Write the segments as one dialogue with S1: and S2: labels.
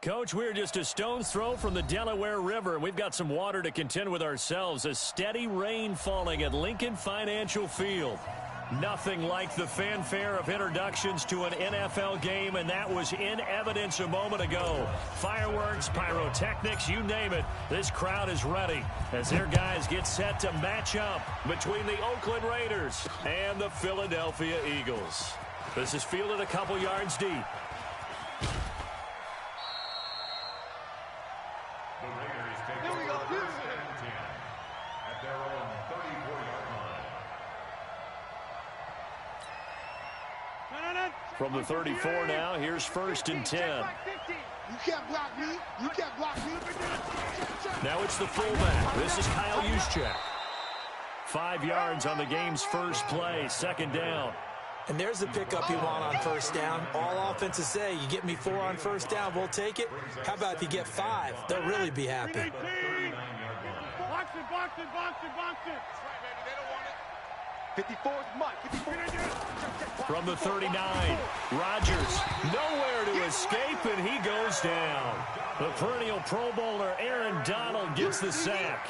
S1: Coach, we're just a stone's throw from the Delaware River, and we've got some water to contend with ourselves. A steady rain falling at Lincoln Financial Field. Nothing like the fanfare of introductions to an NFL game, and that was in evidence a moment ago. Fireworks, pyrotechnics, you name it. This crowd is ready as their guys get set to match up between the Oakland Raiders and the Philadelphia Eagles. This is fielded a couple yards deep. From the 34 now, here's 1st and 10.
S2: You can't block me. You can't block me.
S1: Now it's the fullback. This is Kyle Juszczyk. 5 yards on the game's first play, 2nd down.
S3: And there's the pickup you want on 1st down. All offenses say, you get me 4 on 1st down, we'll take it. How about if you get 5? They'll really be happy.
S2: Box it, box it, box it, box it. That's right, baby. They don't want it. 54 is Mike. 54.
S1: From the 39, Rodgers nowhere to escape, and he goes down. The perennial Pro Bowler Aaron Donald gets the sack.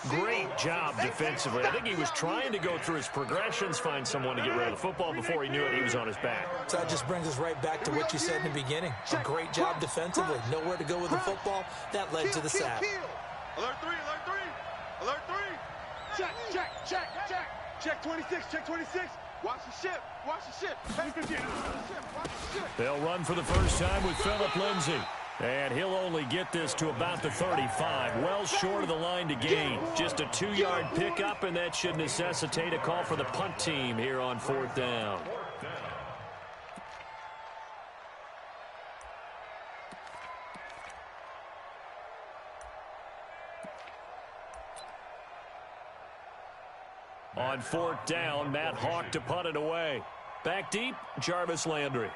S1: Great job defensively. I think he was trying to go through his progressions, find someone to get rid of the football. Before he knew it, he was on his back.
S3: So that just brings us right back to what you said in the beginning. A great job defensively. Nowhere to go with the football. That led to the sack.
S2: Alert 3, alert 3. Alert 3. Check, check, check, check. Check 26, check 26. Watch the ship, watch the ship. Watch the ship.
S1: They'll run for the first time with Phillip Lindsay. And he'll only get this to about the 35, well short of the line to gain. Just a 2-yard pickup, and that should necessitate a call for the punt team here on 4th down. On 4th down, Matt Hawk to punt it away. Back deep, Jarvis Landry.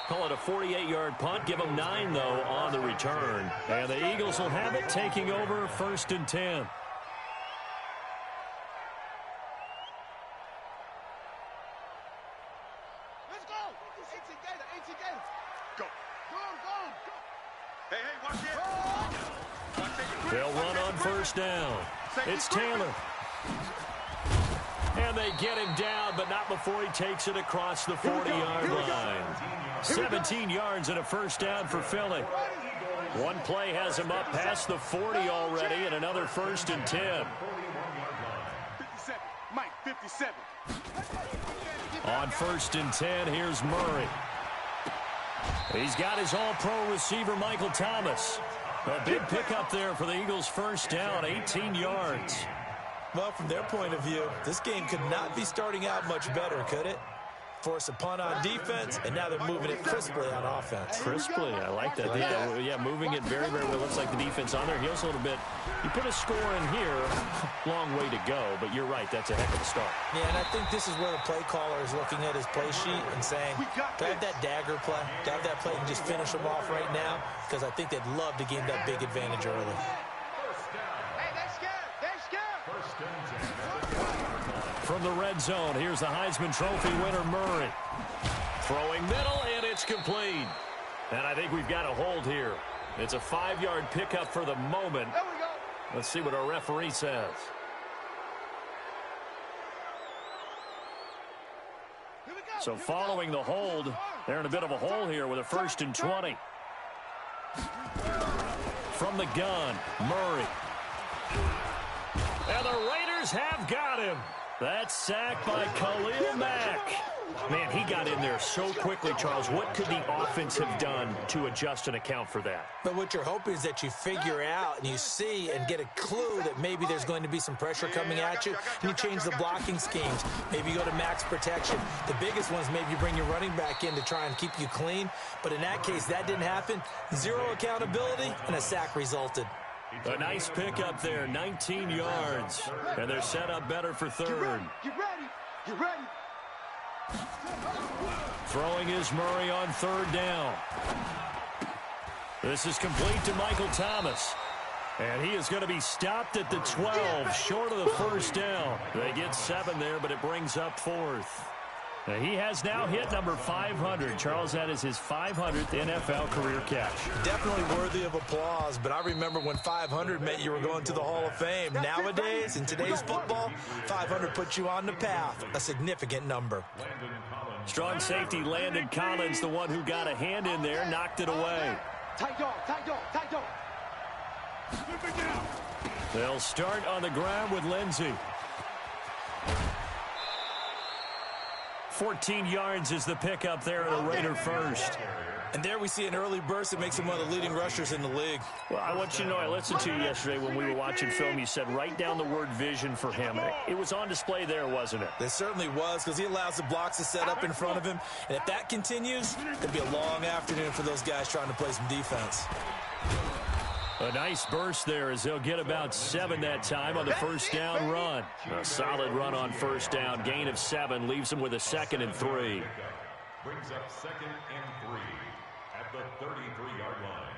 S1: Call it a 48-yard punt. Give them 9, though, on the return. And the Eagles will have it, taking over 1st and 10. They'll run on 1st down. It's Taylor. And they get him down, but not before he takes it across the 40-yard line. 17 yards and a 1st down for Philly. One play has him up past the 40 already, and another 1st and 10.
S2: 57, Mike, 57.
S1: On 1st and 10, here's Murray. He's got his all-pro receiver, Michael Thomas. A big pickup there for the Eagles' 1st down, 18 yards.
S3: Well, from their point of view, this game could not be starting out much better, could it? Force a punt on defense, and now they're moving it crisply on offense.
S1: Crisply, I like that. Yeah, moving it very, very well. Looks like the defense on their heels a little bit. You put a score in here, long way to go, but you're right, that's a heck of a start.
S3: Yeah, and I think this is where the play caller is looking at his play sheet and saying, do I have that dagger play? Do I have that play and just finish them off right now? Because I think they'd love to gain that big advantage early.
S1: From the red zone, here's the Heisman Trophy winner, Murray. Throwing middle, and it's complete. And I think we've got a hold here. It's a 5-yard pickup for the moment. Let's see what our referee says. So following the hold, they're in a bit of a hole here with a 1st and 20. From the gun, Murray. And the Raiders have got him. That's sacked by Khalil Mack. Man, he got in there so quickly, Charles. What could the offense have done to adjust and account for that?
S3: But what you're hoping is that you figure out and you see and get a clue that maybe there's going to be some pressure coming at you, and you change the blocking schemes. Maybe you go to max protection. The biggest one is maybe you bring your running back in to try and keep you clean. But in that case, that didn't happen. 0 accountability, and a sack resulted.
S1: A nice pickup there, 19 yards. And they're set up better for 3rd.
S2: Get ready. Get ready.
S1: Throwing is Murray on 3rd down. This is complete to Michael Thomas. And he is going to be stopped at the 12, short of the first down. They get 7 there, but it brings up 4th. He has now hit number 500. Charles, that is his 500th NFL career catch.
S3: Definitely worthy of applause, but I remember when 500 meant you were going to the Hall of Fame. Nowadays, in today's football, 500 puts you on the path, a significant number.
S1: Strong safety Landon Collins, the one who got a hand in there, knocked it away.
S2: Tight dog, tight dog, tight dog.
S1: They'll start on the ground with Lindsey. 14 yards is the pickup there at a Raider first.
S3: And there we see an early burst that makes him one of the leading rushers in the league.
S1: Well, I want you to know, I listened to you yesterday when we were watching film. You said write down the word vision for him. It was on display there, wasn't it?
S3: It certainly was, because he allows the blocks to set up in front of him. And if that continues, it'll be a long afternoon for those guys trying to play some defense.
S1: A nice burst there as they'll get about 7 that time on the first down run. A solid run on first down. Gain of 7 leaves them with a 2nd and 3.
S4: Brings up 2nd and 3 at the 33-yard line.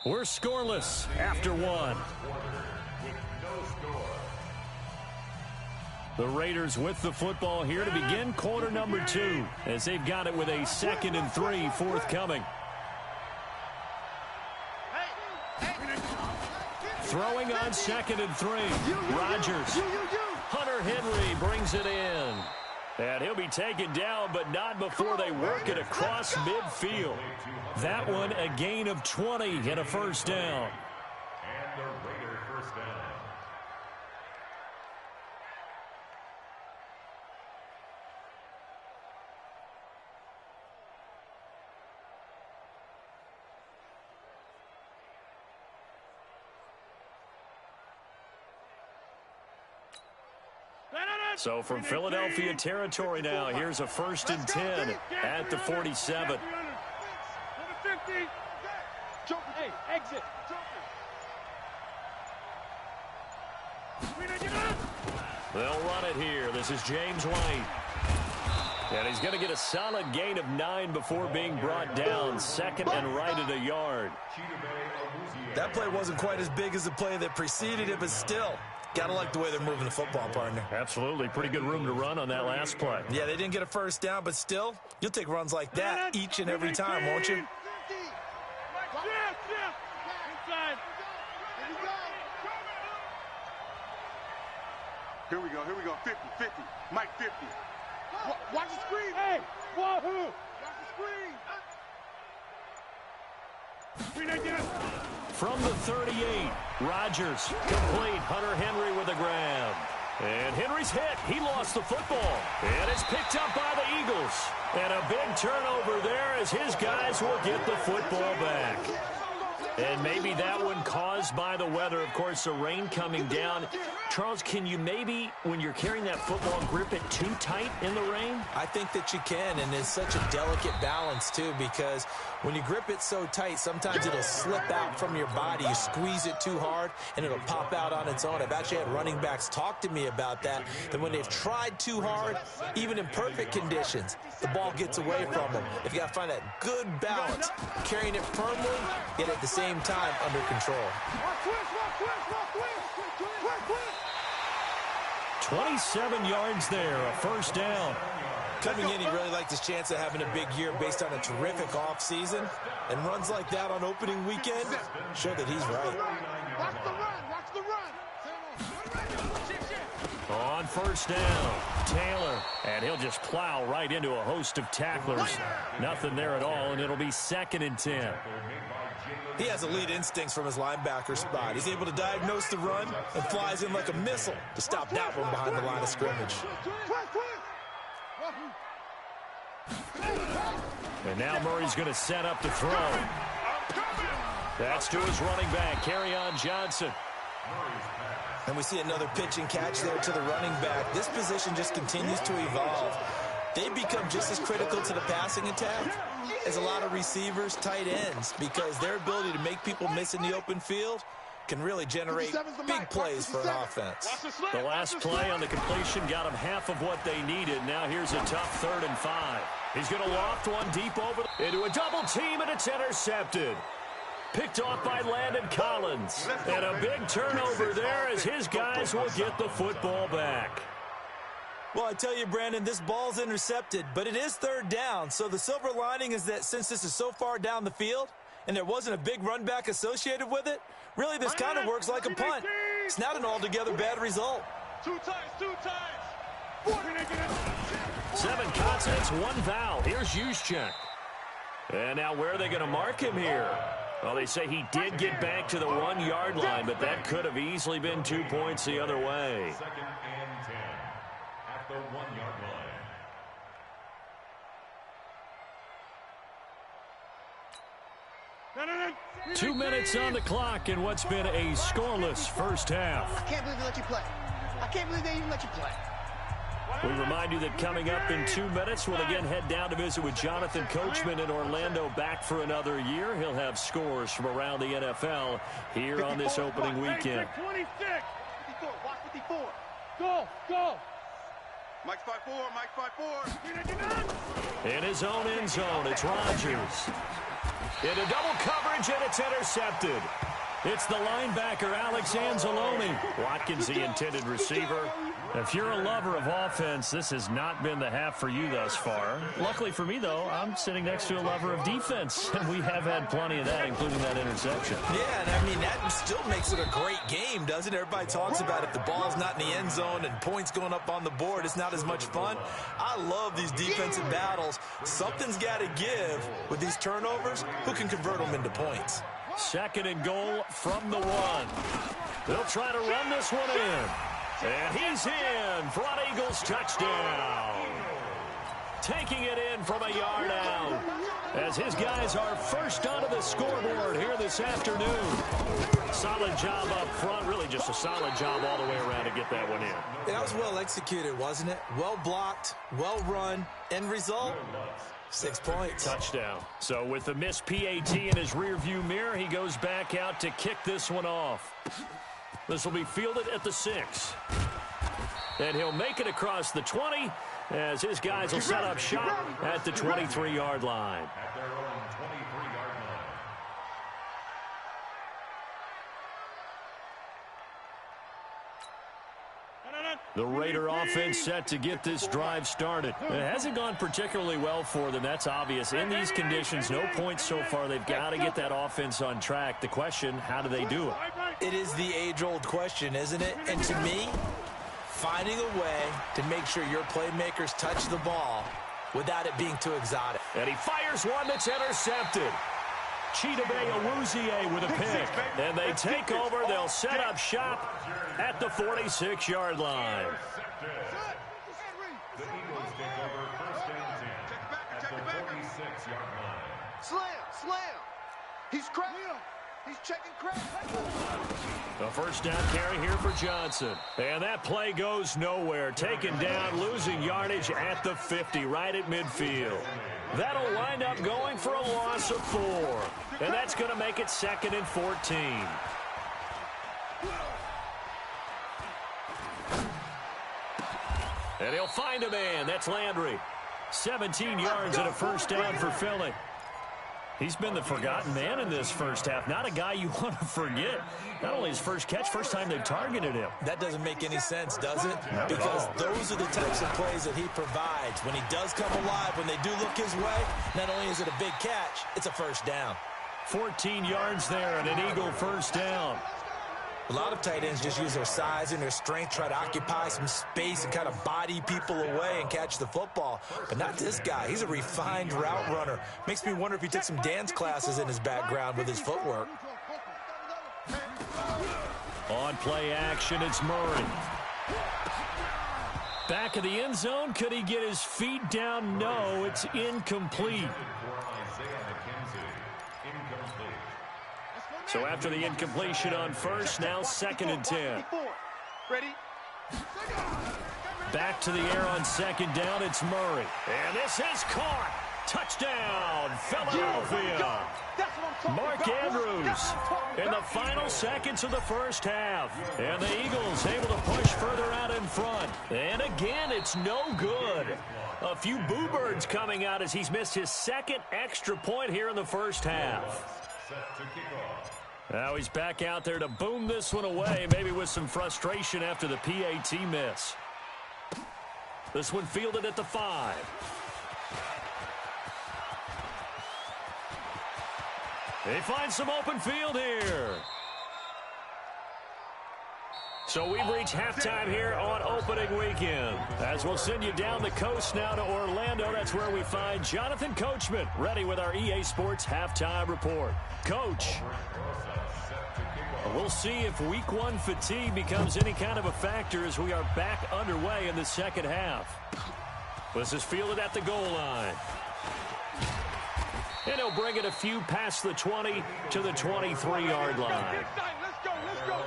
S1: We're scoreless after 1. The Raiders with the football here to begin quarter number 2 as they've got it with a 2nd and 3 forthcoming. Throwing on 2nd and 3. Rodgers. Hunter Henry brings it in. And he'll be taken down, but not before they work it across midfield. That one a gain of 20 and a first down.
S4: And the Raider first down.
S1: So from Philadelphia territory now, here's a 1st and 10 at the 47.
S2: Hey, exit.
S1: They'll run it here. This is James White. And he's going to get a solid gain of 9 before being brought down. 2nd and right at a yard.
S3: That play wasn't quite as big as the play that preceded it, but still, got to like the way they're moving the football, partner.
S1: Absolutely. Pretty good room to run on that last play.
S3: Yeah, they didn't get a first down, but still, you'll take runs like that each and every time, won't you?
S2: Here we go, 50, 50. Mike, 50. Watch the screen. Hey, wahoo. Watch the screen.
S1: From the 38, Rodgers complete. Hunter Henry with a grab. And Henry's hit. He lost the football. And it's picked up by the Eagles. And a big turnover there as his guys will get the football back. And maybe that one caused by the weather. Of course, the rain coming down. Charles, can you maybe, when you're carrying that football, grip it too tight in the rain?
S3: I think that you can, and it's such a delicate balance, too, because when you grip it so tight, sometimes it'll slip out from your body. You squeeze it too hard, and it'll pop out on its own. I've actually had running backs talk to me about that when they've tried too hard, even in perfect conditions, the ball gets away from them. If you got to find that good balance, carrying it firmly, yet at the same time under control.
S1: 27 yards there, a first down.
S3: Coming in, he really liked his chance of having a big year based on a terrific offseason. And runs like that on opening weekend show that he's right.
S2: Watch the run.
S1: On first down, Taylor. And he'll just plow right into a host of tacklers. Nothing there at all, and it'll be 2nd and 10.
S3: He has elite instincts from his linebacker spot. He's able to diagnose the run and flies in like a missile to stop that one behind the line of scrimmage.
S1: And now Murray's going to set up to throw. That's to his running back, Kerryon Johnson.
S3: And we see another pitch and catch there to the running back. This position just continues to evolve. They become just as critical to the passing attack as a lot of receivers, tight ends, because their ability to make people miss in the open field can really generate big plays for an offense.
S1: The last play on the completion got them half of what they needed. Now here's a tough 3rd and 5. He's going to loft one deep over into a double team, and it's intercepted. Picked off by Landon Collins. And a big turnover there as his guys will get the football back.
S3: Well, I tell you, Brandon, this ball's intercepted, but it is 3rd down. So the silver lining is that since this is so far down the field and there wasn't a big run back associated with it, really this kind of works like a punt. It's not an altogether bad result.
S2: 2 times.
S1: 7 consonants, 1 vowel. Here's Juszczyk. And now where are they going to mark him here? Well, they say he did get back to the 1-yard line, but that could have easily been 2 points the other way.
S4: 2nd and 10 at the 1-yard line.
S1: 2 minutes on the clock in what's been a scoreless first half.
S5: I can't believe they let you play. I can't believe they even let you play.
S1: We remind you that coming up in 2 minutes, we'll again head down to visit with Jonathan Coachman in Orlando, back for another year. He'll have scores from around the NFL here on this opening weekend.
S2: 26. 54. Watch 54. Go. Mike 5-4. Mike 5-4.
S1: In his own end zone, it's Rodgers. Into double coverage, and it's intercepted. It's the linebacker, Alex Anzalone. Watkins, the intended receiver. If you're a lover of offense, this has not been the half for you thus far. Luckily for me, though, I'm sitting next to a lover of defense, and we have had plenty of that, including that interception.
S3: Yeah, and I mean, that still makes it a great game, doesn't it? Everybody talks about if the ball's not in the end zone and points going up on the board, it's not as much fun. I love these defensive battles. Something's got to give with these turnovers. Who can convert them into points?
S1: 2nd and goal from the 1. They'll try to run this one in. And he's in. Front Eagles touchdown. Taking it in from a yard out. As his guys are first onto the scoreboard here this afternoon. Solid job up front. Really just a solid job all the way around to get that one in.
S3: That was well executed, wasn't it? Well blocked, well run. End result, 6 points.
S1: Touchdown. So with the missed PAT in his rearview mirror, he goes back out to kick this one off. This will be fielded at the 6. And he'll make it across the 20 as his guys will set up shop at the 23-yard line.
S4: At their own 23-yard line.
S1: The Raider offense set to get this drive started. It hasn't gone particularly well for them, that's obvious. In these conditions, no points so far. They've got to get that offense on track. The question, how do they do it?
S3: It is the age-old question, isn't it? And to me, finding a way to make sure your playmakers touch the ball without it being too exotic.
S1: And he fires one that's intercepted. Chidobe Awuzie with a pick. And they take over. They'll set up shop at the 46-yard line.
S4: The Eagles take over 1st and 10 at the 46-yard line.
S5: Slam. He's cracking. He's checking crack.
S1: The first down carry here for Johnson. And that play goes nowhere. Taken down, losing yardage at the 50, right at midfield. That'll wind up going for a loss of 4. And that's going to make it 2nd and 14. And he'll find a man. That's Landry. 17 yards and a first down for Philly. He's been the forgotten man in this first half. Not a guy you want to forget. Not only his first catch, first time they've targeted him.
S3: That doesn't make any sense, does it? Because those are the types of plays that he provides. When he does come alive, when they do look his way, not only is it a big catch, it's a first down.
S1: 14 yards there and an Eagle first down.
S3: A lot of tight ends just use their size and their strength, try to occupy some space and kind of body people away and catch the football. But not this guy. He's a refined route runner. Makes me wonder if he took some dance classes in his background with his footwork.
S1: On play action, it's Murray. Back of the end zone. Could he get his feet down? No, it's incomplete. So after the incompletion on first, now 2nd and 10.
S2: Ready?
S1: Back to the air on 2nd down, it's Murray. And this is caught. Touchdown, Philadelphia.
S2: That's what I'm
S1: Mark Andrews in the final seconds of the first half. And the Eagles able to push further out in front. And again, it's no good. A few boo birds coming out as he's missed his second extra point here in the first half. Now he's back out there to boom this one away, maybe with some frustration after the PAT miss. This one fielded at the 5. They find some open field here. So we've reached halftime here on opening weekend. As we'll send you down the coast now to Orlando, that's where we find Jonathan Coachman ready with our EA Sports halftime report. Coach, we'll see if week 1 fatigue becomes any kind of a factor as we are back underway in the second half. This is fielded at the goal line. And he'll bring it a few past the 20 to the 23-yard line.
S2: Let's go, let's go.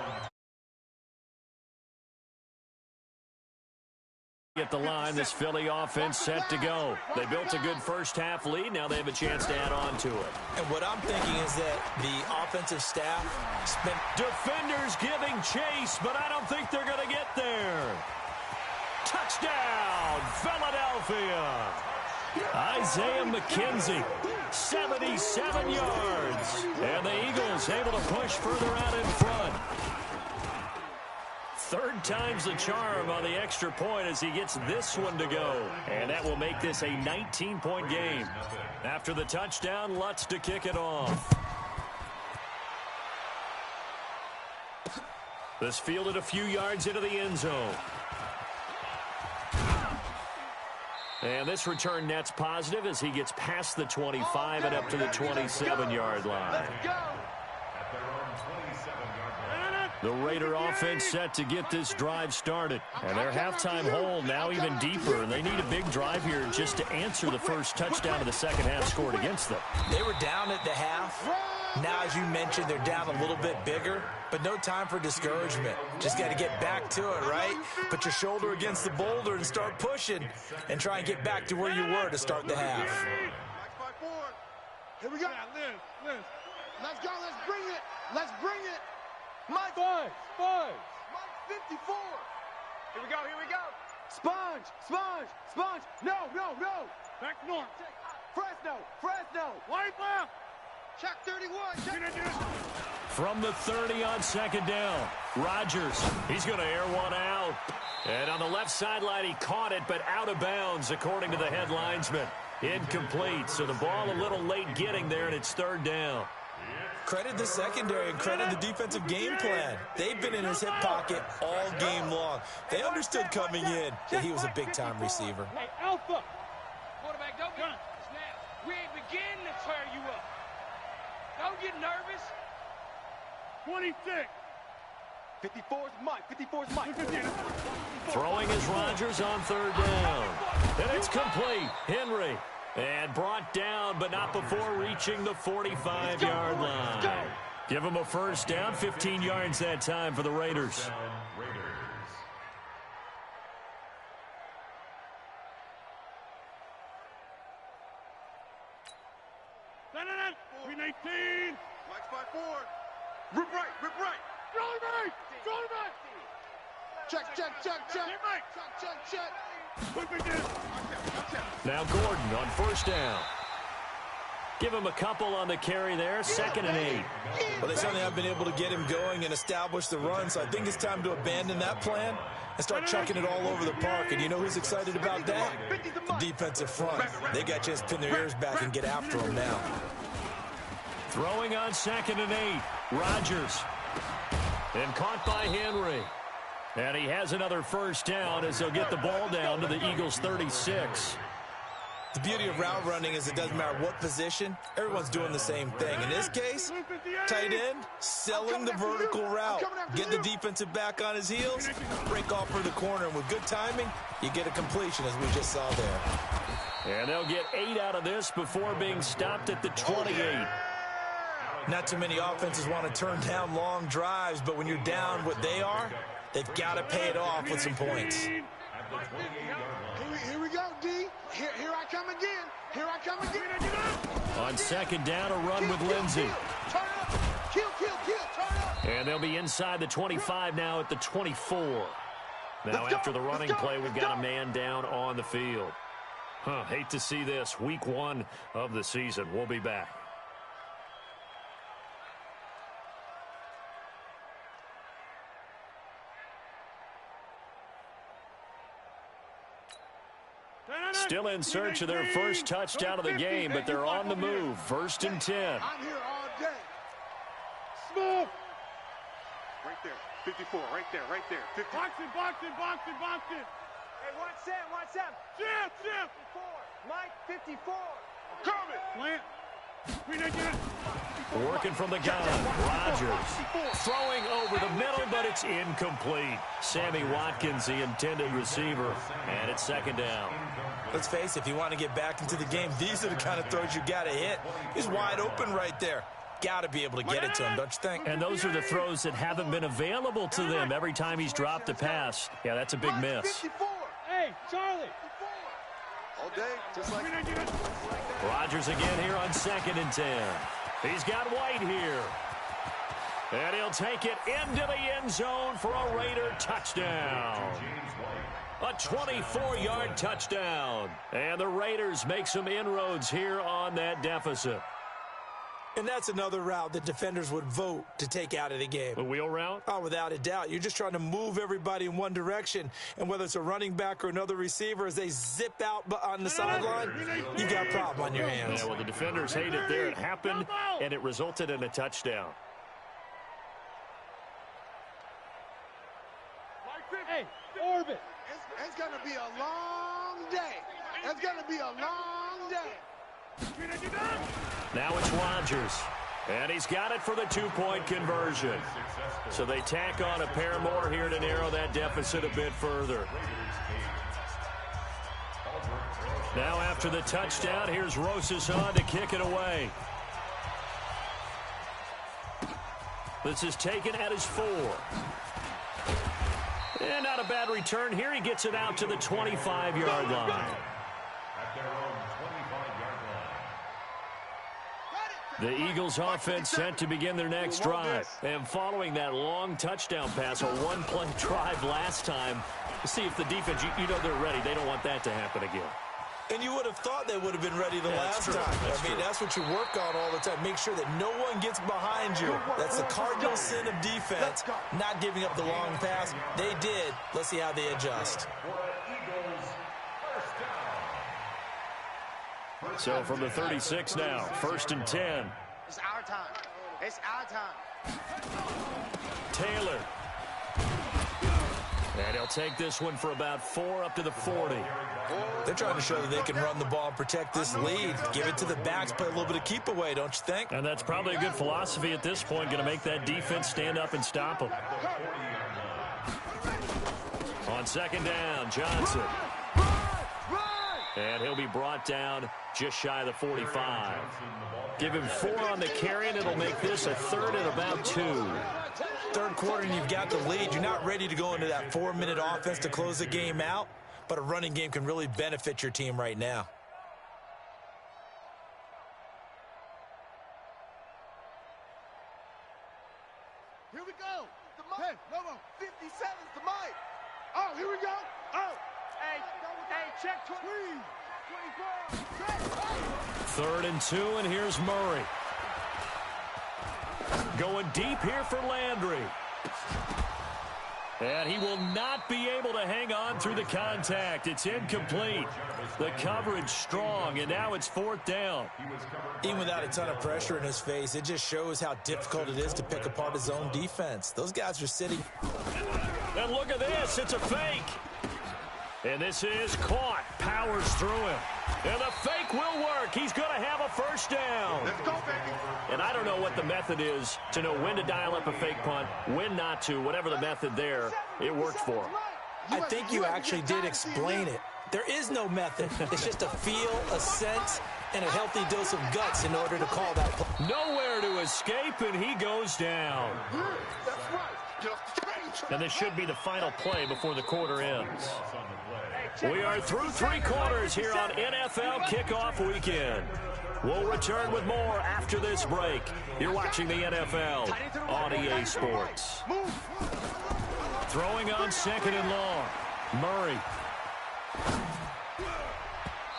S1: At the line, this Philly offense set to go. They built a good first half lead. Now they have a chance to add on to it.
S3: And what I'm thinking is that the offensive staff spent...
S1: Defenders giving chase, but I don't think they're going to get there. Touchdown, Philadelphia. Isaiah McKenzie, 77 yards. And the Eagles able to push further out in front. Third time's the charm on the extra point as he gets this one to go. And that will make this a 19-point game. After the touchdown, Lutz to kick it off. This fielded a few yards into the end zone. And this return net's positive as he gets past the 25 and up to the 27-yard line.
S2: Let's go.
S1: The Raider offense set to get this drive started. And their halftime hole now even deeper. And they need a big drive here just to answer the first touchdown of the second half scored against them.
S3: They were down at the half. Now, as you mentioned, they're down a little bit bigger, but no time for discouragement. Just got to get back to it, right? Put your shoulder against the boulder and start pushing and try and get back to where you were to start the half.
S5: Here we go.
S2: Liz.
S5: Let's go. Let's bring it. Let's bring it. Mike.
S2: Five.
S5: Mike 54.
S2: Here we go.
S5: Sponge. No.
S2: Back north.
S5: Fresno.
S2: Wide left.
S5: Check 31.
S1: From the 30 on second down, Rodgers, he's going to air one out. And on the left sideline, he caught it, but out of bounds, according to the head linesman. Incomplete, so the ball a little late getting there, and it's third down.
S3: Credit the secondary and credit the defensive game plan. They've been in his hip pocket all game long. They understood coming in that he was a big-time receiver.
S2: Hey, Alpha.
S6: Quarterback, don't get snap. We ain't beginning to tear you up. Don't get nervous.
S2: 26.
S5: 54's Mike.
S1: Throwing is Rodgers on third down. And it's complete. Henry. And brought down, but not before reaching the 45-yard line. Give him a first down, 15 yards that time for the Raiders.
S2: Green 18.
S5: Mike's by 4. Rip right.
S2: Johnny Mike.
S5: Check.
S2: Quick again.
S1: Now Gordon on first down. Give him a couple on the carry there, 2nd and 8.
S3: Well, they certainly have been able to get him going and establish the run, so I think it's time to abandon that plan and start chucking it all over the park. And you know who's excited about that? The defensive front. They got a chance to pin their ears back and get after him now.
S1: Throwing on 2nd and 8. Rodgers. And caught by Henry. And he has another first down as they'll get the ball down to the Eagles' 36.
S3: The beauty of route running is it doesn't matter what position, everyone's doing the same thing. In this case, tight end, selling the vertical route. Get the defensive back on his heels, break off for the corner, and with good timing, you get a completion as we just saw there.
S1: And they'll get 8 out of this before being stopped at the 28.
S3: Not too many offenses want to turn down long drives, but when you're down what they are, they've got to pay it off with some points.
S5: Here we go, D. Here I come again. Here I come again.
S1: On second down, a run with Lindsey.
S5: Turn up. Kill. Turn up.
S1: And they'll be inside the 25 now at the 24. Now after the running play, we've got a man down on the field. Hate to see this. Week 1 of the season. We'll be back. Still in search of their first touchdown of the game, but they're on the move. 1st and 10.
S5: I'm here all day.
S2: Smooth. Right there. 54. Right there. 50.
S6: Box it.
S7: Hey, watch them.
S6: Jim.
S7: 54. Mike, 54.
S2: Coming.
S6: Plant.
S1: Working from the gun. Rodgers throwing over the middle, but it's incomplete. Sammy Watkins, the intended receiver, and it's 2nd down.
S3: Let's face it, if you want to get back into the game, these are the kind of throws you got to hit. He's wide open right there. Got to be able to get it to him, don't you think?
S1: And those are the throws that haven't been available to them every time he's dropped a pass. Yeah, that's a big miss.
S5: 54.
S6: Hey, Charlie.
S5: All day, just like
S1: Rodgers again here on 2nd and 10. He's got White here. And he'll take it into the end zone for a Raider touchdown. A 24-yard touchdown. And the Raiders make some inroads here on that deficit.
S3: And that's another route that defenders would vote to take out of the game.
S1: A wheel route?
S3: Oh, without a doubt. You're just trying to move everybody in one direction. And whether it's a running back or another receiver, as they zip out on the sideline, you got a problem on your hands.
S1: Yeah, well, the defenders hate it there. It happened, and it resulted in a touchdown.
S6: Hey, orbit.
S5: it's going to be a long day. It's going to be a long day.
S1: Now it's Rodgers, and he's got it for the 2-point conversion. So they tack on a pair more here to narrow that deficit a bit further. Now after the touchdown, here's Rosas on to kick it away. This is taken at his 4. And not a bad return here. He gets it out to the 25-yard line. The Eagles offense set to begin their next drive. And following that long touchdown pass, a one-play drive last time, see if the defense, you know they're ready. They don't want that to happen again.
S3: And you would have thought they would have been ready the last time. That's what you work on all the time. Make sure that no one gets behind you. That's the cardinal sin of defense, not giving up the long pass. They did. Let's see how they adjust.
S1: So from the 36 now, 1st and 10.
S7: It's our time. It's our time.
S1: Taylor. And he'll take this one for about 4 up to the 40.
S3: They're trying to show that they can run the ball and protect this lead. Give it to the backs, play a little bit of keep away, don't you think?
S1: And that's probably a good philosophy at this point, going to make that defense stand up and stop them. On 2nd down, Johnson. And he'll be brought down just shy of the 45. Give him 4 on the carry, and it'll make this a 3rd and about 2.
S3: Third quarter, and you've got the lead. You're not ready to go into that 4-minute offense to close the game out, but a running game can really benefit your team right now.
S5: Here we go. The Mike. Hey, no. 57's the Mike. Oh, here we go. Oh.
S7: Hey, check 24.
S1: 3rd and 2, and here's Murray. Going deep here for Landry. And he will not be able to hang on through the contact. It's incomplete. The coverage strong, and now it's 4th down.
S3: Even without a ton of pressure in his face, it just shows how difficult it is to pick apart his own defense. Those guys are sitting.
S1: And look at this. It's a fake. And this is caught. Powers through him. And the fake will work. He's going to have a 1st down.
S5: Let's go, baby.
S1: And I don't know what the method is to know when to dial up a fake punt, when not to. Whatever the method there, it worked for him.
S3: I think you actually did explain it. There is no method. It's just a feel, a sense, and a healthy dose of guts in order to call that play.
S1: Nowhere to escape, and he goes down.
S5: That's right.
S1: And this should be the final play before the quarter ends.
S7: Hey,
S1: We are through 3 quarters here on NFL Kickoff Weekend. We'll return with more after this break. You're watching the NFL on EA Sports. Throwing on 2nd and long. Murray.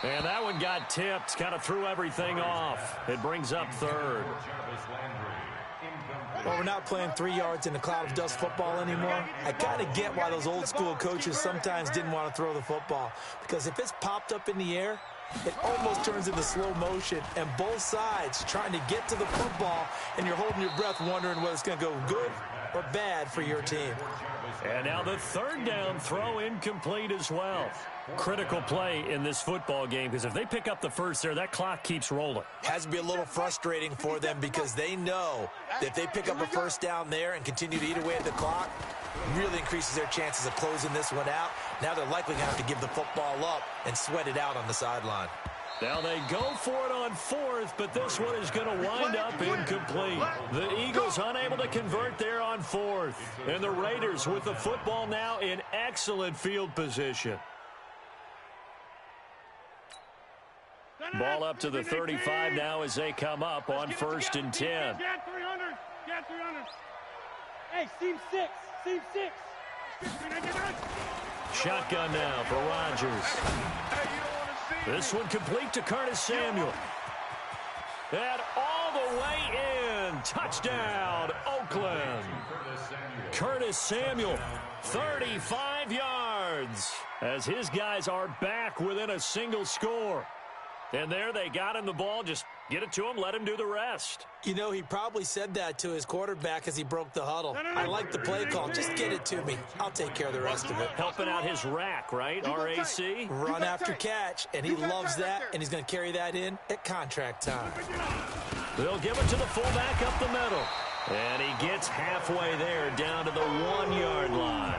S1: And that one got tipped. Kind of threw everything off. It brings up 3rd.
S3: Well, we're not playing 3 yards in a cloud of dust football anymore. I kind of get why those old school coaches sometimes didn't want to throw the football. Because if it's popped up in the air, it almost turns into slow motion. And both sides trying to get to the football, and you're holding your breath wondering whether it's going to go good or bad for your team.
S1: And now the 3rd down throw incomplete as well. Critical play in this football game, because if they pick up the first there, that clock keeps rolling.
S3: Has to be a little frustrating for them because they know that if they pick up a first down there and continue to eat away at the clock, really increases their chances of closing this one out. Now they're likely going to have to give the football up and sweat it out on the sideline.
S1: Now they go for it on 4th, but this one is going to wind up incomplete. The Eagles unable to convert there on 4th. And the Raiders with the football now in excellent field position. Ball up to the 35 now as they come up on 1st and 10.
S6: Get 300. Get 300. Hey, seam 6. Seam 6.
S1: Shotgun now for Rodgers. This one complete to Curtis Samuel. And all the way in. Touchdown, Oakland. Curtis Samuel, 35 yards. As his guys are back within a single score. And there they got him the ball. Just get it to him, let him do the rest.
S3: You know, he probably said that to his quarterback as he broke the huddle. I like the play call. Just get it to me. I'll take care of the rest of it.
S1: Helping out his rack, right? R-A-C?
S3: Run after catch, and he loves that, and he's going to carry that in at contract time.
S1: They'll give it to the fullback up the middle. And he gets halfway there down to the 1-yard line.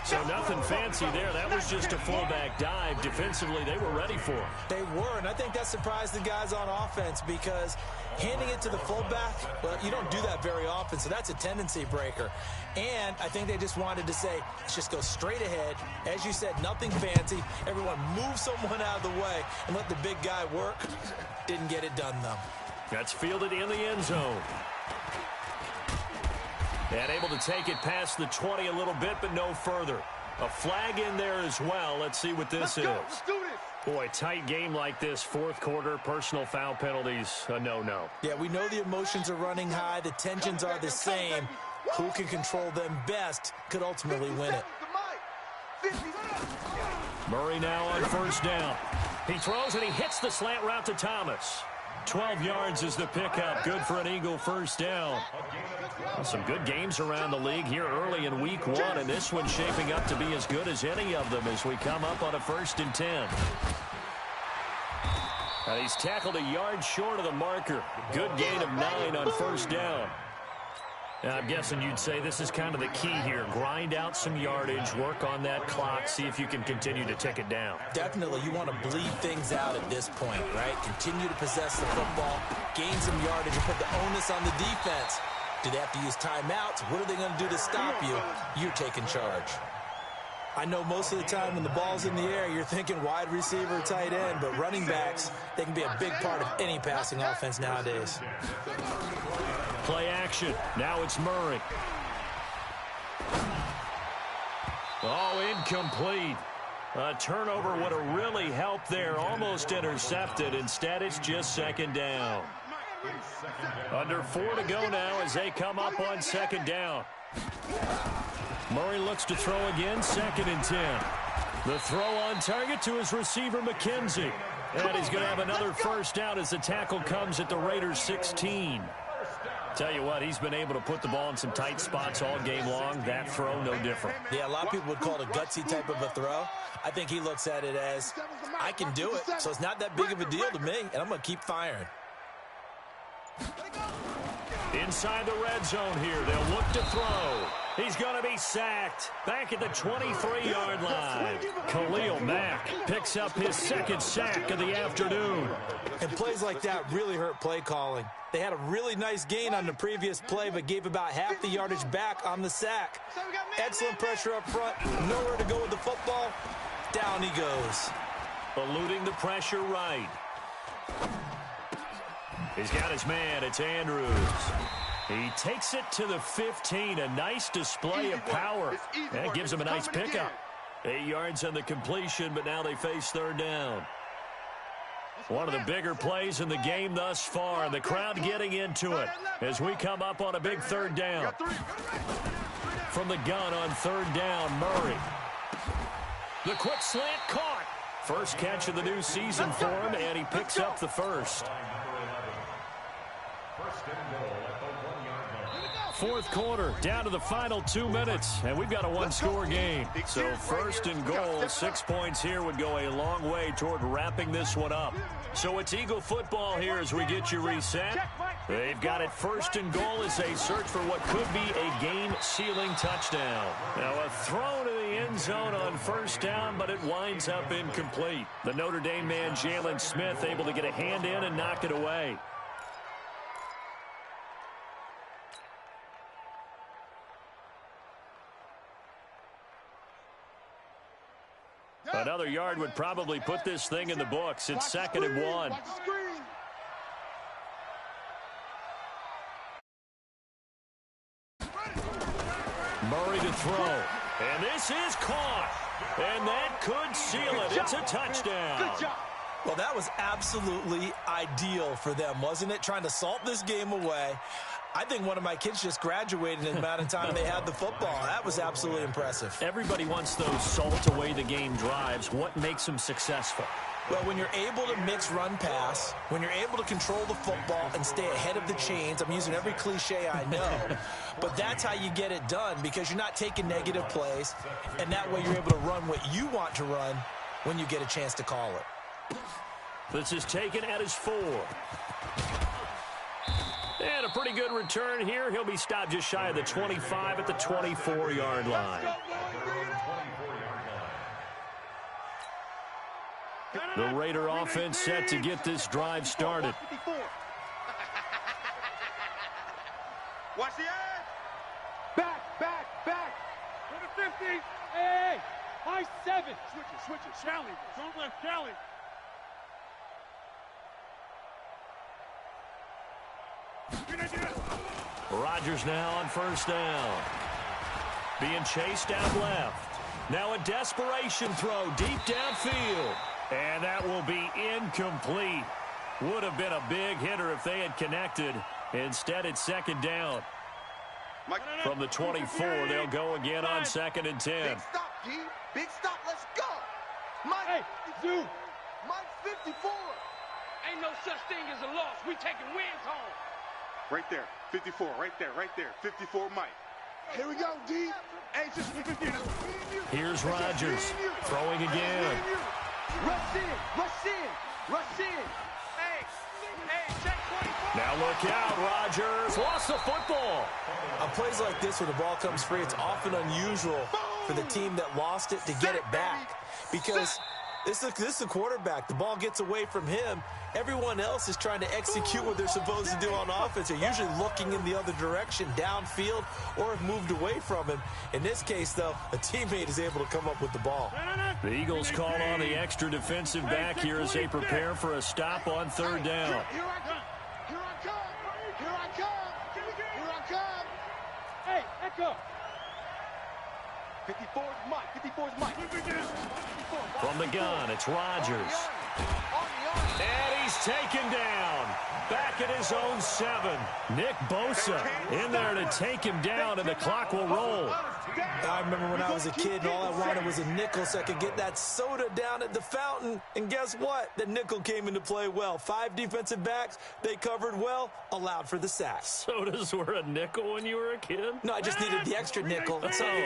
S1: So nothing fancy there. That was just a fullback dive. Defensively, they were ready for it.
S3: They were, and I think that surprised the guys on offense because handing it to the fullback, well, you don't do that very often, so that's a tendency breaker. And I think they just wanted to say, let's just go straight ahead. As you said, nothing fancy. Everyone move someone out of the way and let the big guy work. Didn't get it done, though.
S1: That's fielded in the end zone. And able to take it past the 20 a little bit, but no further. A flag in there as well. Let's see what this is.
S5: Let's do this.
S1: Boy, tight game like this, 4th quarter, personal foul penalties, a no-no.
S3: Yeah, we know the emotions are running high. The tensions are the same. Who can control them best could ultimately win it.
S1: Murray now on 1st down. He throws and he hits the slant route to Thomas. 12 yards is the pickup. Good for an Eagle 1st down. Well, some good games around the league here early in week 1, and this one's shaping up to be as good as any of them as we come up on a 1st and 10. And he's tackled a yard short of the marker. Good gain of 9 on 1st down. Now, I'm guessing you'd say this is kind of the key here. Grind out some yardage, work on that clock, see if you can continue to tick it down.
S3: Definitely, you want to bleed things out at this point, right? Continue to possess the football, gain some yardage, and put the onus on the defense. Do they have to use timeouts? What are they going to do to stop you? You're taking charge. I know most of the time when the ball's in the air, you're thinking wide receiver, tight end, but running backs, they can be a big part of any passing offense nowadays.
S1: Play action. Now it's Murray. Oh, incomplete. A turnover would have really helped there. Almost intercepted. Instead, it's just 2nd down. Under 4 to go now as they come up on 2nd down. Murray looks to throw again, 2nd and 10. The throw on target to his receiver, McKenzie. And he's going to have another 1st down as the tackle comes at the Raiders' 16. Tell you what, he's been able to put the ball in some tight spots all game long. That throw, no different.
S3: Yeah, a lot of people would call it a gutsy type of a throw. I think he looks at it as, I can do it, so it's not that big of a deal to me, and I'm going to keep firing.
S1: Inside the red zone here, they'll look to throw. He's going to be sacked. Back at the 23-yard line. Khalil Mack picks up his 2nd sack of the afternoon.
S3: And plays like that really hurt play calling. They had a really nice gain on the previous play, but gave about half the yardage back on the sack. Excellent pressure up front. Nowhere to go with the football. Down he goes.
S1: Eluding the pressure right. He's got his man. It's Andrews. He takes it to the 15. A nice display of power. That gives him a nice pickup. 8 yards on the completion, but now they face third down. One of the bigger plays in the game thus far, and the crowd getting into it as we come up on a big third down. From the gun on third down, Murray. The quick slant caught. First catch of the new season for him, and he picks up the first. Fourth quarter, down to the final 2 minutes, and we've got a one-score game. So first and goal, 6 points here would go a long way toward wrapping this one up. So it's Eagle football here as we get you reset. They've got it first and goal as they search for what could be a game-sealing touchdown. Now a throw to the end zone on first down, but it winds up incomplete. The Notre Dame man, Jalen Smith, able to get a hand in and knock it away. Another yard would probably put this thing in the books. It's second and 1. Murray to throw. And this is caught. And that could seal it. It's a touchdown.
S7: Good job.
S3: Well, that was absolutely ideal for them, wasn't it? Trying to salt this game away. I think one of my kids just graduated in the amount of time they had the football. That was absolutely impressive.
S1: Everybody wants those salt-away-the-game drives. What makes them successful?
S3: Well, when you're able to mix run-pass, when you're able to control the football and stay ahead of the chains, I'm using every cliche I know, but that's how you get it done because you're not taking negative plays, and that way you're able to run what you want to run when you get a chance to call it.
S1: This is taken at his 4. And a pretty good return here. He'll be stopped just shy of the 25 at the 24-yard line. The Raider offense set to get this drive started.
S2: Watch the edge.
S7: Back, back, back.
S6: To the 50. Hey, high 7.
S5: Switch it. Shally. Don't let Shally.
S1: Rodgers now on first down. Being chased out left. Now a desperation throw deep downfield. And that will be incomplete. Would have been a big hitter if they had connected. Instead, it's second down. From the 24, they'll go again on second and 10.
S7: Big stop, G. Big stop. Let's go. Mike,
S6: Hey, Zoo.
S7: Mike 54.
S6: Ain't no such thing as a loss. We taking wins home.
S2: Right there. 54. Right there. 54, Mike.
S5: Here we go, D.
S2: Hey, just
S1: Here's Rodgers throwing again.
S7: Rush in.
S6: Hey, check 24.
S1: Now look out, Rodgers lost the football.
S3: On plays like this where the ball comes free, it's often unusual for the team that lost it to get it back because this is the quarterback. The ball gets away from him. Everyone else is trying to execute what they're supposed to do on offense. They're usually looking in the other direction, downfield, or have moved away from him. In this case, though, a teammate is able to come up with the ball.
S1: The Eagles call on the extra defensive back here as they prepare for a stop on third down.
S5: Here I come.
S6: Hey, Echo.
S7: 54's Mike.
S1: From the gun, it's Rodgers. And he's taken down. Back at his own 7. Nick Bosa in there to take him down, and the clock will roll.
S3: I remember when I was a kid and all I wanted was a nickel so I could get that soda down at the fountain. And guess what? The nickel came into play well. 5 defensive backs, they covered well, allowed for the sack.
S1: Sodas were a nickel when you were a kid?
S3: No, I just needed the extra nickel so I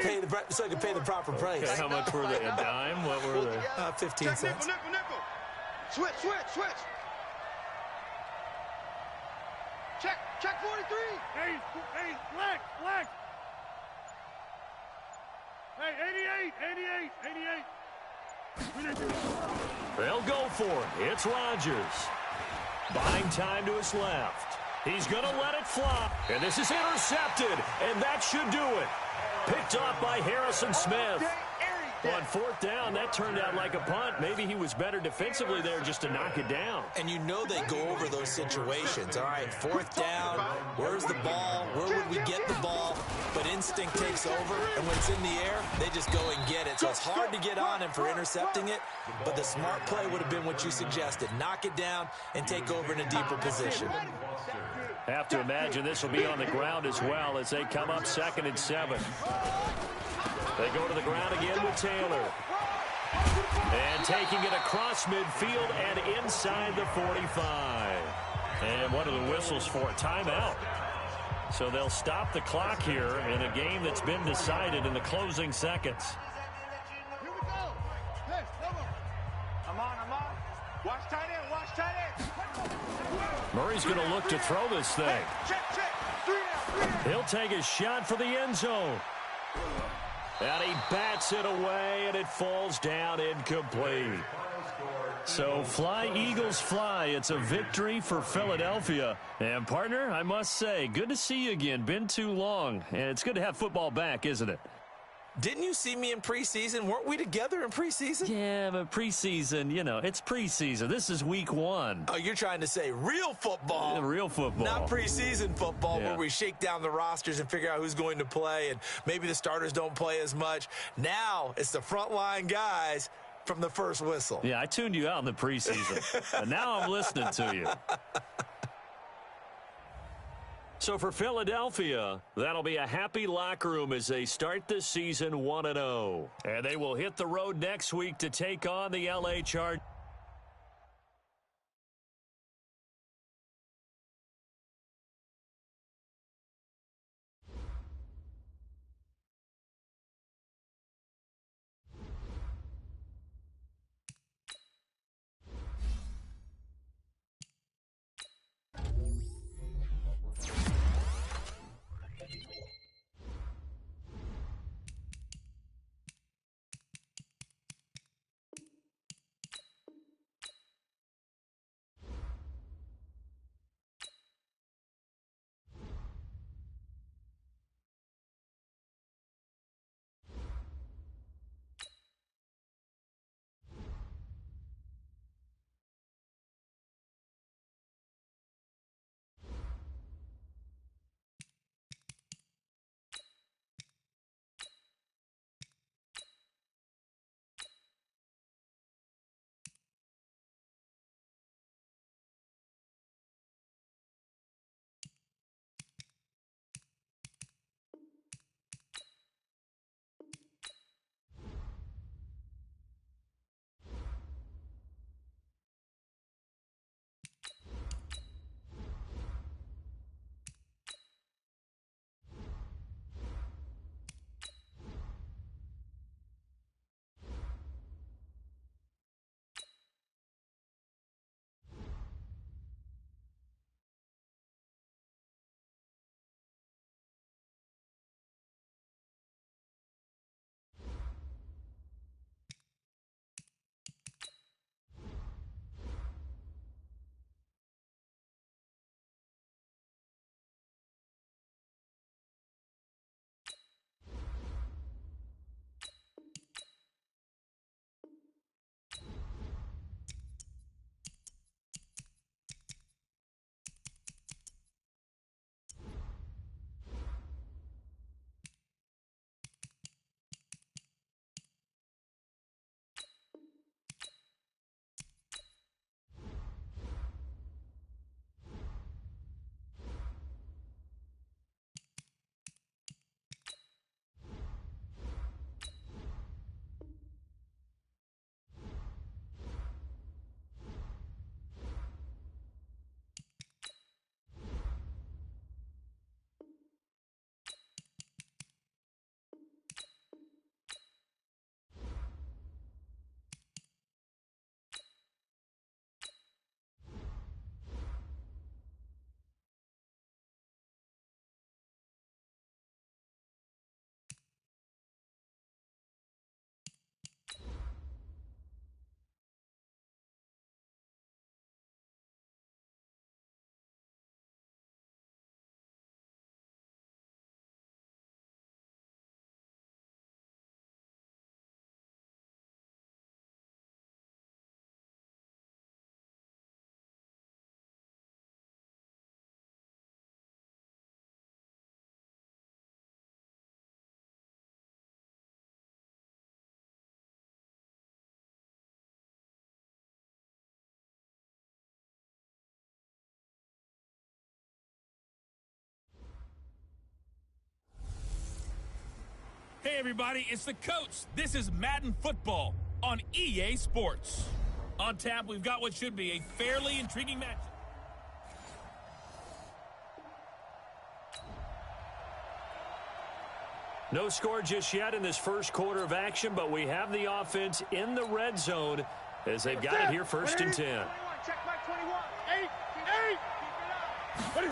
S3: could pay the proper price.
S1: Okay, how much were they? A dime? What were they?
S3: 15
S2: check
S3: cents.
S2: nickel.
S7: Switch. Check 43.
S5: Hey, black. Hey, 88.
S1: They'll go for it. It's Rodgers. Buying time to his left. He's going to let it fly. And this is intercepted. And that should do it. Picked off by Harrison Smith. On fourth down, that turned out like a punt. Maybe he was better defensively there just to knock it down.
S3: And you know they go over those situations. All right, fourth down, where's the ball? Where would we get the ball? But instinct takes over, and when it's in the air, they just go and get it. So it's hard to get on him for intercepting it, but the smart play would have been what you suggested. Knock it down and take over in a deeper position.
S1: Have to imagine this will be on the ground as well as they come up 2nd and 7. They go to the ground again with Taylor. And taking it across midfield and inside the 45. And what are the whistles for? Timeout. So they'll stop the clock here in a game that's been decided in the closing seconds.
S5: Here we go. Hey, come on.
S2: I'm on. Watch tight end, watch tight end.
S1: Murray's going to look to throw this thing.
S2: Check. 3 down.
S1: He'll take a shot for the end zone. And he bats it away, and it falls down incomplete. So fly, Eagles, fly. It's a victory for Philadelphia. And, partner, I must say, good to see you again. Been too long. And it's good to have football back, isn't it?
S3: Didn't you see me in preseason? Weren't we together in preseason?
S1: Yeah, but preseason, you know, it's preseason. This is week 1.
S3: Oh, you're trying to say real football.
S1: Real football.
S3: Not preseason football
S1: Yeah.
S3: where we shake down the rosters and figure out who's going to play, and maybe the starters don't play as much. Now it's the frontline guys from the first whistle.
S1: Yeah, I tuned you out in the preseason. And now I'm listening to you. So for Philadelphia, that'll be a happy locker room as they start the season 1-0. And they will hit the road next week to take on the LA Chargers.
S8: Hey everybody, it's the coach. This is Madden Football on EA Sports. On tap, we've got what should be a fairly intriguing match.
S1: No score just yet in this first quarter of action, but we have the offense in the red zone as they've got it here first and 10.
S6: Check my 21. 8.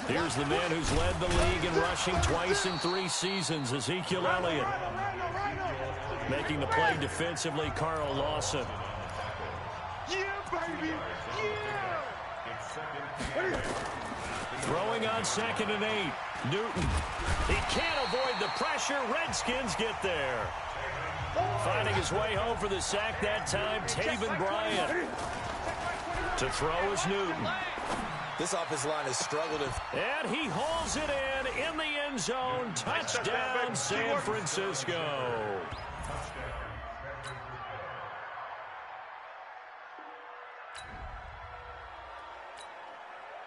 S1: Here's the man who's led the league in rushing twice in 3 seasons, Ezekiel Elliott. Making the play defensively, Carl Lawson.
S2: Yeah, baby. Yeah.
S1: Throwing on 2nd and 8. Newton. He can't avoid the pressure. Redskins get there. Finding his way home for the sack that time, Taven Bryant. To throw is Newton.
S3: This offensive line has struggled.
S1: And he hauls it in the end zone. Touchdown, San Francisco.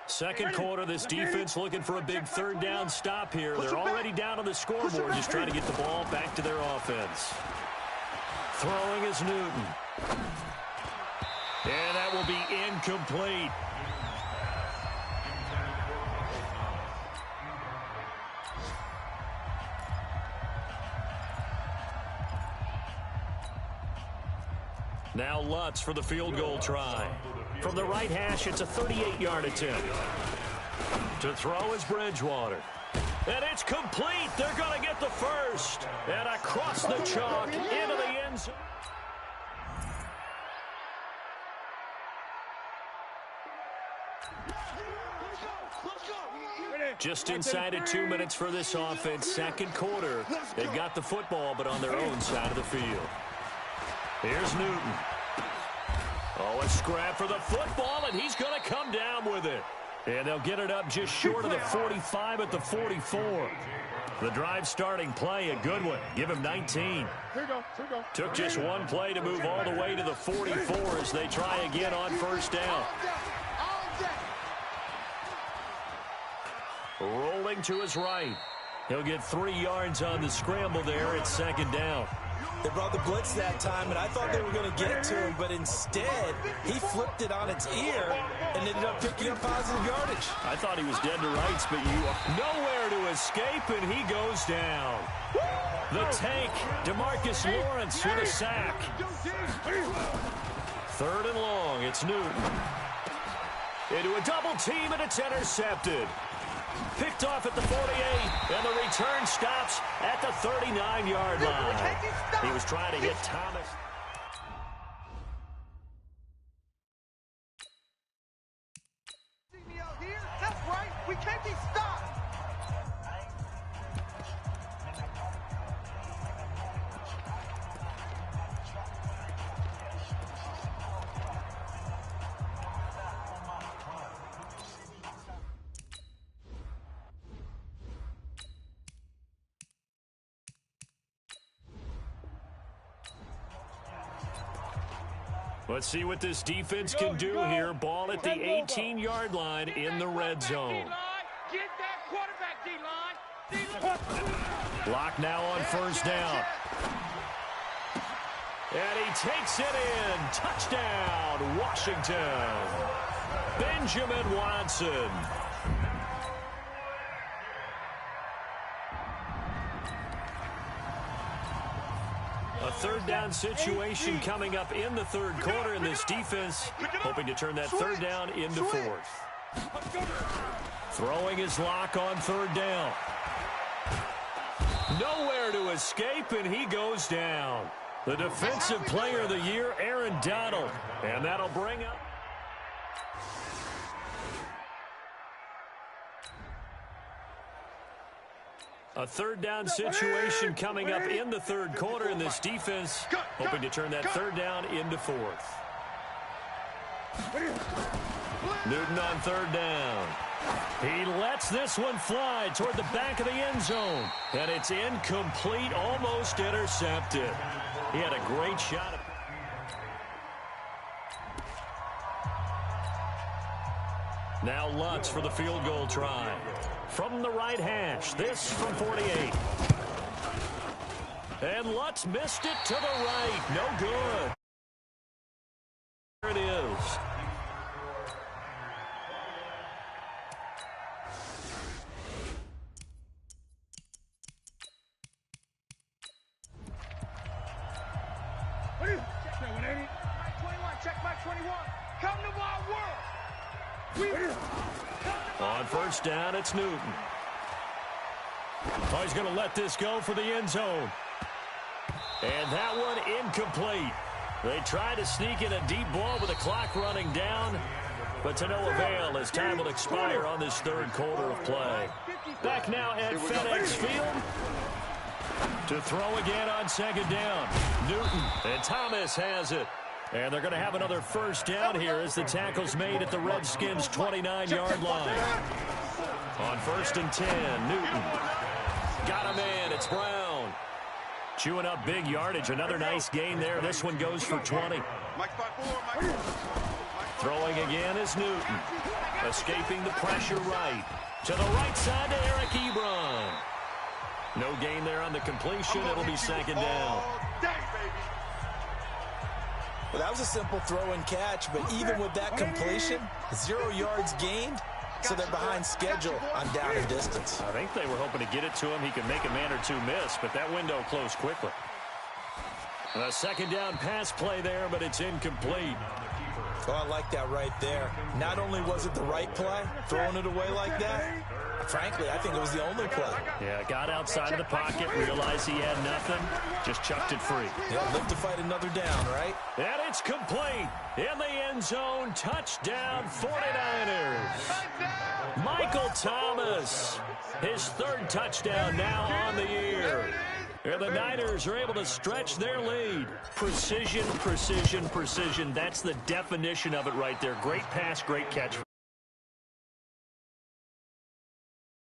S1: Second quarter, this defense looking for a big 3rd down stop here. They're already down on the scoreboard, just trying to get the ball back to their offense. Throwing is Newton. And that will be incomplete. Now Lutz for the field goal try. From the right hash, it's a 38-yard attempt. To throw is Bridgewater. And it's complete. They're going to get the first. And across the chalk into the end zone. Just inside of 2 minutes for this offense. Second quarter. They've got the football, but on their own side of the field. Here's Newton. Oh, a scrap for the football, and he's going to come down with it. And they'll get it up just short of the 45 at the 44. The drive starting play, a good one. Give him 19. Took just one play to move all the way to the 44 as they try again on first down. Rolling to his right. He'll get 3 yards on the scramble there at 2nd down.
S3: They brought the blitz that time, and I thought they were going to get to him, but instead, he flipped it on its ear and ended up picking up positive yardage.
S1: I thought he was dead to rights, but you are nowhere to escape, and he goes down. The tank, DeMarcus Lawrence with a sack. 3rd and long, it's Newton. Into a double team, and it's intercepted. Picked off at the 48, and the return stops at the 39-yard line. He was trying to hit Thomas.
S7: See me out here? That's right. We can't be stopped.
S1: Let's see what this defense can do here. Ball at the 18-yard line in the red zone.
S6: Get that quarterback, D-line.
S1: Block now on first down. And he takes it in. Touchdown, Washington. Benjamin Watson. A 3rd down situation coming up in the 3rd quarter, and this defense hoping to turn that 3rd down into 4th. Throwing his lock on 3rd down. Nowhere to escape, and he goes down. The defensive player of the year, Aaron Donald. And that'll bring up. A 3rd down situation coming up in the 3rd quarter, and this defense hoping to turn that 3rd down into 4th. Newton on 3rd down. He lets this one fly toward the back of the end zone, and it's incomplete, almost intercepted. He had a great shot. Now Lutz for the field goal try. From the right hash, this from 48. And Lutz missed it to the right. No good. There it is.
S6: Check back 21. Come to my world.
S1: On first down, it's Newton. Oh, he's going to let this go for the end zone. And that one incomplete. They try to sneak in a deep ball with the clock running down, but to no avail as time will expire on this third quarter of play. Back now at FedEx Field to throw again on second down. Newton and Thomas has it. And they're going to have another first down here as the tackle's made at the Redskins' 29-yard line. On first and 10, Newton. Got a man, it's Brown. Chewing up big yardage, another nice gain there. This one goes for 20. Throwing again is Newton. Escaping the pressure right. To the right side to Eric Ebron. No gain there on the completion. It'll be second down.
S3: Well, that was a simple throw and catch, but even with that completion, 0 yards gained, so they're behind schedule on down and distance.
S1: I think they were hoping to get it to him. He could make a man or two miss, but that window closed quickly. A second down pass play there, but it's incomplete.
S3: Oh, I like that right there. Not only was it the right play, throwing it away like that, frankly, I think it was the only play.
S1: Yeah, got outside of the pocket, realized he had nothing, just chucked it free.
S3: Yeah, live to fight another down, right?
S1: And it's complete. In the end zone, touchdown 49ers. Michael Thomas, his third touchdown now on the year. And the Niners are able to stretch their lead. Precision, precision, precision. That's the definition of it right there. Great pass, great catch.